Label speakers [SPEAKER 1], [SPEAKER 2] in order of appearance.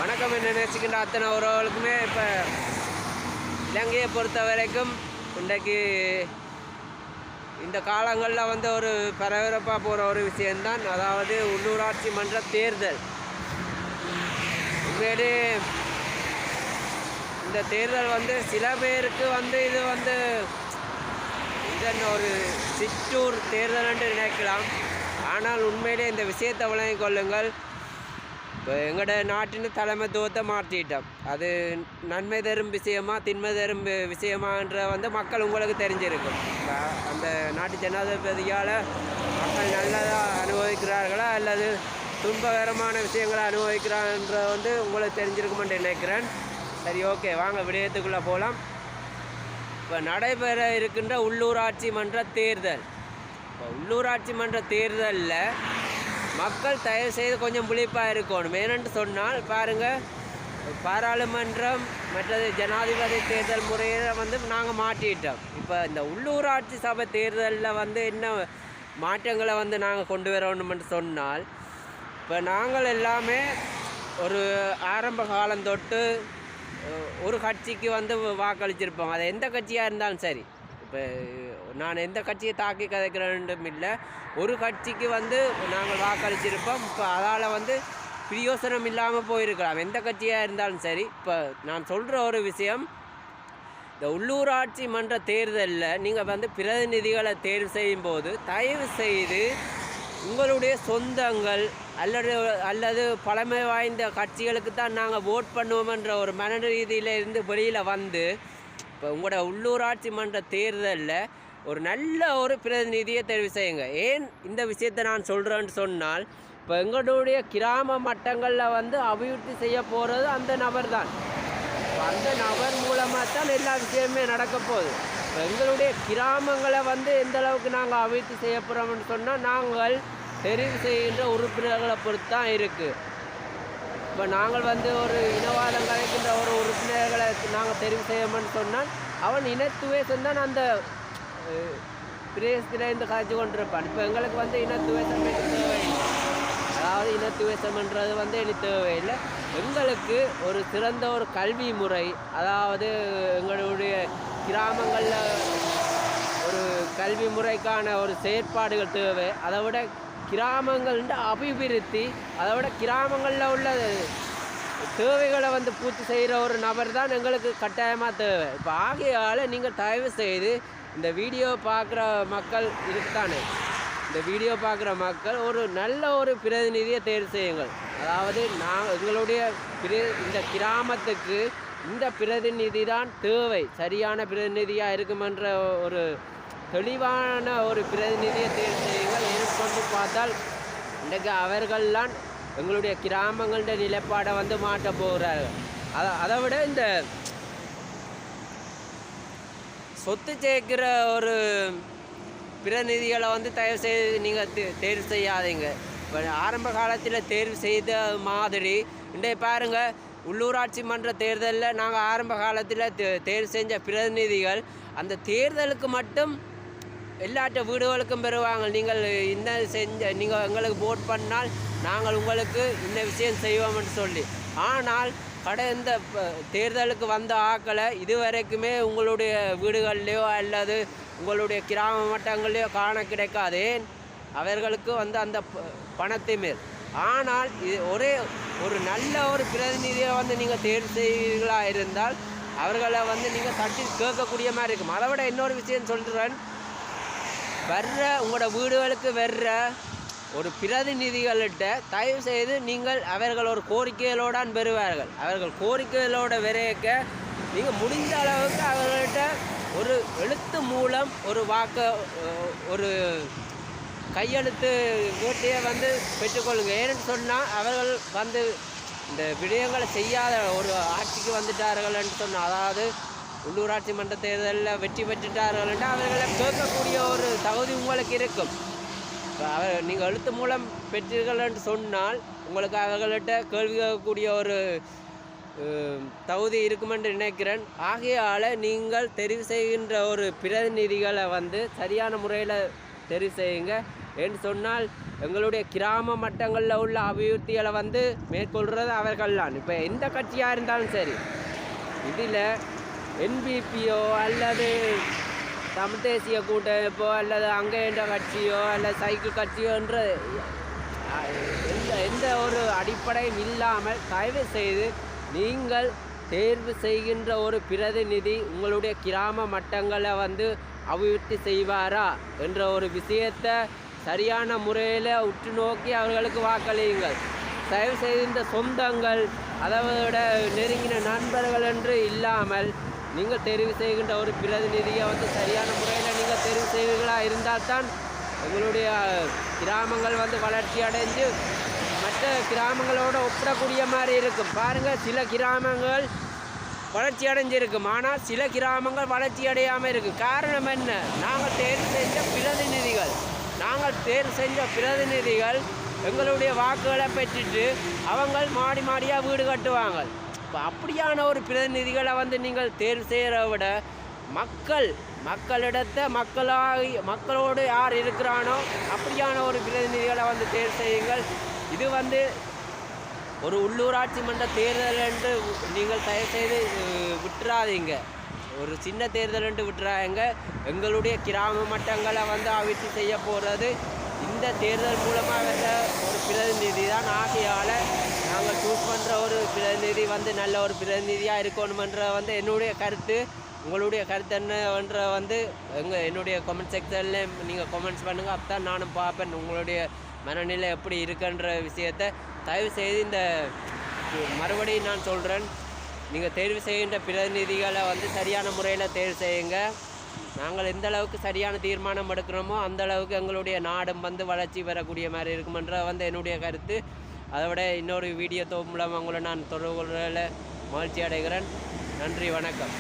[SPEAKER 1] வணக்கம் என்ன நினச்சிக்கின்ற அத்தனை உறவுகளுக்குமே இப்போ இலங்கையை பொறுத்த வரைக்கும் இன்றைக்கு இந்த காலங்களில் வந்து ஒரு பரபரப்பாக போகிற ஒரு விஷயம்தான், அதாவது உள்ளூராட்சி மன்ற தேர்தல். உண்மையிலே இந்த தேர்தல் வந்து சில பேருக்கு வந்து இது வந்து இதன் ஒரு சிற்றூர் தேர்தல் என்று நினைக்கலாம். ஆனால் உண்மையிலே இந்த விஷயத்தை விளங்கிக் கொள்ளுங்கள். இப்போ எங்களோட நாட்டின் தலைமைத்துவத்தை மாற்றிட்டோம். அது நன்மை தரும் விஷயமா தின்மை தரும் விஷயமான்ற வந்து மக்கள் உங்களுக்கு தெரிஞ்சிருக்கும். இப்போ அந்த நாட்டு ஜனாதிபதியால் மக்கள் நல்லதாக அனுபவிக்கிறார்களா அல்லது துன்பகரமான விஷயங்களை அனுபவிக்கிறான்ற வந்து உங்களுக்கு தெரிஞ்சிருக்குமென்று நினைக்கிறேன். சரி, ஓகே, வாங்க விடயத்துக்குள்ளே போகலாம். இப்போ நடைபெற இருக்கின்ற உள்ளூராட்சி மன்ற தேர்தல். இப்போ உள்ளூராட்சி மன்ற தேர்தலில் மக்கள் தயவு செய்து கொஞ்சம் விழிப்பாக இருக்கணும். ஏனென்று சொன்னால் பாருங்கள், பாராளுமன்றம் மற்றது ஜனாதிபதி தேர்தல் முறையை வந்து நாங்கள் மாற்றிட்டோம். இப்போ இந்த உள்ளூராட்சி சபை தேர்தலில் வந்து என்ன மாற்றங்களை வந்து நாங்கள் கொண்டு வரணும்னு சொன்னால், இப்போ நாங்கள் எல்லாமே ஒரு ஆரம்ப காலம் தொட்டு ஒரு கட்சிக்கு வந்து வாக்களிச்சிருப்போம். அது எந்த கட்சியாக இருந்தாலும் சரி. இப்போ நான் எந்த கட்சியை தாக்கி கதைக்கிறேன்னும் இல்லை, ஒரு கட்சிக்கு வந்து நாங்கள் வாக்களிச்சிருப்போம். இப்போ அதால் வந்து பிரயோசனம் இல்லாமல் போயிருக்கலாம், எந்த கட்சியாக இருந்தாலும் சரி. இப்போ நான் சொல்கிற ஒரு விஷயம், இந்த உள்ளூராட்சி மன்ற தேர்தலில் நீங்கள் வந்து பிரதிநிதிகளை தேர்வு செய்யும்போது தயவு செய்து உங்களுடைய சொந்தங்கள் அல்லது பழமை வாய்ந்த கட்சிகளுக்கு தான் நாங்கள் ஓட் பண்ணுவோம்ன்ற ஒரு மன ரீதியிலிருந்து வெளியில் வந்து இப்போ உங்களோட உள்ளூராட்சி மன்ற தேர்தலில் ஒரு நல்ல ஒரு பிரதிநிதியை தெரிவு செய்யுங்க. ஏன் இந்த விஷயத்தை நான் சொல்கிறேன்னு சொன்னால், இப்போ எங்களுடைய கிராம மட்டங்களில் வந்து அபிவிருத்தி செய்ய போகிறது அந்த நபர் தான். அந்த நபர் மூலமாக தான் எல்லா விஷயமே நடக்க போகுது. இப்போ எங்களுடைய கிராமங்களை வந்து எந்த அளவுக்கு நாங்கள் அபிவிருத்தி செய்ய போகிறோம்னு சொன்னால் நாங்கள் தெரிவு செய்கின்ற உறுப்பினர்களை பொறுத்து தான் இருக்குது. இப்போ நாங்கள் வந்து ஒரு இனவாதம் கலைக்கின்ற ஒரு உறுப்பினர்களை நாங்கள் தெரிவு செய்யணும்னு சொன்னால் அவன் இனத்துவேசம் தான் அந்த பிரதேசத்திலேருந்து காய்ச்சி கொண்டிருப்பான். இப்போ எங்களுக்கு வந்து இனத்துவேசம் தேவையில்லை, அதாவது இனத்துவேசம்ன்றது வந்து எனக்கு தேவையில்லை. எங்களுக்கு ஒரு சிறந்த ஒரு கல்வி முறை, அதாவது எங்களுடைய கிராமங்களில் ஒரு கல்வி முறைக்கான ஒரு செயற்பாடுகள் தேவை. அதை விட கிராமங்கள்ன்ற அபிவிருத்தி, அதை விட கிராமங்களில் உள்ள தேவைகளை வந்து பூர்த்தி செய்கிற ஒரு நபர் தான் எங்களுக்கு கட்டாயமாக தேவை. இப்போ ஆகையால் நீங்கள் தயவு செய்து இந்த வீடியோ பார்க்குற மக்கள் இருக்குதானே, இந்த வீடியோ பார்க்குற மக்கள் ஒரு நல்ல ஒரு பிரதிநிதியை தேர்வு செய்யுங்கள். அதாவது எங்களுடைய இந்த கிராமத்துக்கு இந்த பிரதிநிதி தான் தேவை, சரியான பிரதிநிதியாக இருக்குமென்ற ஒரு தெளிவான ஒரு பிரதிநிதியை தேர்வு செய்யுங்கள். ஏற்கொண்டு பார்த்தால் இன்றைக்கு அவர்கள்லாம் எங்களுடைய கிராமங்கள நிலைப்பாடை வந்து மாற்ற போகிறார்கள். அதை விட இந்த சொத்து சேர்க்கிற ஒரு பிரதிநிதிகளை வந்து தயவு செய்து நீங்கள் தேர்வு செய்யாதீங்க. இப்போ ஆரம்ப காலத்தில் தேர்வு செய்த மாதிரி இன்றைய பாருங்கள், உள்ளூராட்சி மன்ற தேர்தலில் நாங்கள் ஆரம்ப காலத்தில் தேர்வு செஞ்ச பிரதிநிதிகள் அந்த தேர்தலுக்கு மட்டும் எல்லாட்ட வீடுகளுக்கும் பெறுவாங்க. நீங்கள் நீங்கள் எங்களுக்கு ஓட் பண்ணால் நாங்கள் உங்களுக்கு இந்த விஷயம் செய்வோம்னு சொல்லி. ஆனால் இந்த தேர்தலுக்கு வந்த ஆக்களை இதுவரைக்குமே உங்களுடைய வீடுகள்லையோ அல்லது உங்களுடைய கிராம மட்டங்கள்லையோ காண கிடைக்காது. அவர்களுக்கு வந்து அந்த பணத்தை மேல். ஆனால் இது ஒரு நல்ல ஒரு பிரதிநிதியை வந்து நீங்கள் தேர்வு செய்வீர்களாக இருந்தால் அவர்களை வந்து நீங்கள் தட்டி கேட்கக்கூடிய மாதிரி இருக்கும். அதை விட இன்னொரு விஷயம் சொல்கிறேன், உங்களோட வீடுகளுக்கு வர்ற ஒரு பிரதிநிதிகள்கிட்ட தயவு செய்து நீங்கள் அவர்கள் ஒரு கோரிக்கைகளோடான் பெறுவார்கள். அவர்கள் கோரிக்கைகளோட விரைக்க நீங்கள் முடிந்த அளவுக்கு அவர்கள்ட்ட ஒரு எழுத்து மூலம் ஒரு கையெழுத்து வேட்டையை வந்து பெற்றுக்கொள்ளுங்க. ஏன்னு சொன்னால் அவர்கள் வந்து இந்த விடயங்களை செய்யாத ஒரு ஆட்சிக்கு வந்துட்டார்கள் என்று சொன்னால், அதாவது உள்ளூராட்சி மன்ற தேர்தலில் வெற்றி பெற்றுட்டார்கள் என்று அவர்களை கேட்கக்கூடிய ஒரு தகுதி உங்களுக்கு இருக்கும். நீங்கள் எழுத்து மூலம் பெற்றீர்கள் என்று சொன்னால் உங்களுக்கு அவர்கள்ட்ட கேள்வி கேட்கக்கூடிய ஒரு தகுதி இருக்கும் என்று நினைக்கிறேன். ஆகையால் நீங்கள் தெரிவு செய்கின்ற ஒரு பிரதிநிதிகளை வந்து சரியான முறையில் தெரிவு செய்யுங்க. என்று சொன்னால் எங்களுடைய கிராம மட்டங்களில் உள்ள அபிவிருத்திகளை வந்து மேற்கொள்கிறது அவர்கள்தான். இப்போ எந்த கட்சியாக இருந்தாலும் சரி, இதில் என்பிபியோ அல்லது தமிழ் தேசிய கூட்டமைப்போ அல்லது அங்கே என்ற கட்சியோ அல்லது சைக்கிள் கட்சியோ என்ற எந்த ஒரு அடிப்படையும் இல்லாமல் தயவு செய்து நீங்கள் தேர்வு செய்கின்ற ஒரு பிரதிநிதி உங்களுடைய கிராம மட்டங்களை வந்து அபிவிருத்தி செய்வாரா என்ற ஒரு விஷயத்தை சரியான முறையில் உற்று நோக்கி அவர்களுக்கு வாக்களியுங்கள். தயவு செய்து இந்த சொந்தங்கள் அதை விட நெருங்கின நண்பர்கள் என்று இல்லாமல் நீங்கள் தெரிவு செய்கின்ற ஒரு பிரதிநிதியை வந்து சரியான முறையில் நீங்கள் தெரிவு செய்வீர்களாக இருந்தால்தான் எங்களுடைய கிராமங்கள் வந்து வளர்ச்சி அடைஞ்சு மற்ற கிராமங்களோடு ஒப்பிடக்கூடிய மாதிரி இருக்கும். பாருங்கள், சில கிராமங்கள் வளர்ச்சி அடைஞ்சிருக்கும், ஆனால் சில கிராமங்கள் வளர்ச்சி அடையாமல் இருக்குது. காரணம் என்ன? நாங்கள் தேர்வு செஞ்ச பிரதிநிதிகள் எங்களுடைய வாக்குகளை பெற்றுட்டு அவங்க மாடி மாடியாக வீடு கட்டுவாங்க. இப்போ அப்படியான ஒரு பிரதிநிதிகளை வந்து நீங்கள் தேர்வு செய்கிறத விட மக்களிடத்தை மக்களோடு யார் இருக்கிறானோ அப்படியான ஒரு பிரதிநிதிகளை வந்து தேர்வு செய்யுங்கள். இது வந்து ஒரு உள்ளூராட்சி மன்ற தேர்தல் என்று நீங்கள் தயவுசெய்து விட்டுறாதீங்க. ஒரு சின்ன தேர்தல் என்று விட்டுறாங்க. எங்களுடைய கிராம மட்டங்களை வந்து அபிவிருத்தி செய்ய போகிறது இந்த தேர்தல் மூலமாக வந்த ஒரு பிரதிநிதி தான். ஆகையால் நாங்கள் சூஸ் பண்ணுற ஒரு பிரதிநிதி வந்து நல்ல ஒரு பிரதிநிதியாக இருக்கணுமென்ற வந்து என்னுடைய கருத்து. உங்களுடைய கருத்து என்னன்ற வந்து என்னுடைய கமெண்ட் செக்ஷனில் நீங்கள் கமெண்ட்ஸ் பண்ணுங்கள். அப்போ தான் நானும் பார்ப்பேன் உங்களுடைய மனநிலை எப்படி இருக்குன்ற விஷயத்தை. தயவு செய்து இந்த மறுபடியும் நான் சொல்கிறேன், நீங்கள் தேர்வு செய்கின்ற பிரதிநிதிகளை வந்து சரியான முறையில் தேர்வு செய்யுங்க. நாங்கள் எந்த அளவுக்கு சரியான தீர்மானம் எடுக்கிறோமோ அந்த அளவுக்கு எங்களுடைய நாடும் வந்து வளர்ச்சி பெறக்கூடிய மாதிரி இருக்குமென்ற வந்து என்னுடைய கருத்து. அதை விட இன்னொரு வீடியோ மூலம் உங்களை நான் தொடர்பு கொள்வதில் மகிழ்ச்சி அடைகிறேன். நன்றி, வணக்கம்.